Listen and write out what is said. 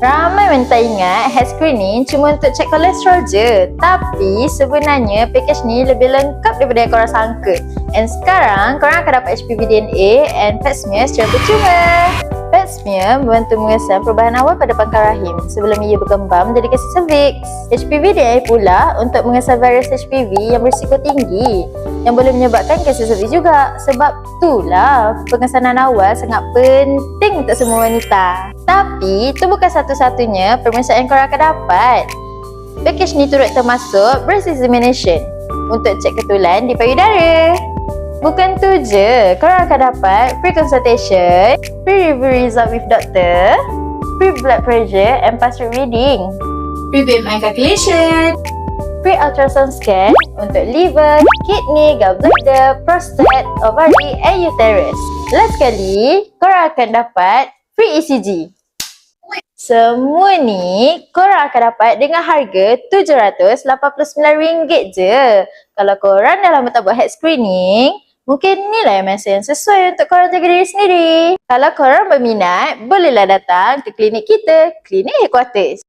Ramai yang tak ingat head screening cuma untuk cek kolesterol je. Tapi sebenarnya package ni lebih lengkap daripada yang korang sangka. And sekarang korang akan dapat HPV DNA and pap smear secara percuma. Pap smear membantu mengesan perubahan awal pada pangkal rahim sebelum ia berkembang menjadi kanser cervix. HPV DNA pula untuk mengesan virus HPV yang berisiko tinggi yang boleh menyebabkan kanser cervix juga. Sebab itulah pengesanan awal sangat penting untuk semua wanita. Tapi itu bukan satu-satunya pemeriksaan yang korang akan dapat. Package ni turut termasuk breast examination untuk cek ketulan di payudara. Bukan tu je, korang akan dapat free consultation, free review result with doctor, free blood pressure and pulse rate reading, free BMI calculation, free ultrasound scan untuk liver, kidney, gallbladder, prostate, ovary and uterus. Last sekali, korang akan dapat free ECG. Semua ni korang akan dapat dengan harga RM789 je. Kalau korang dah lama tak buat head screening, mungkin inilah masa yang sesuai untuk korang jaga diri sendiri. Kalau korang berminat, bolehlah datang ke klinik kita, Klinik Headquarters.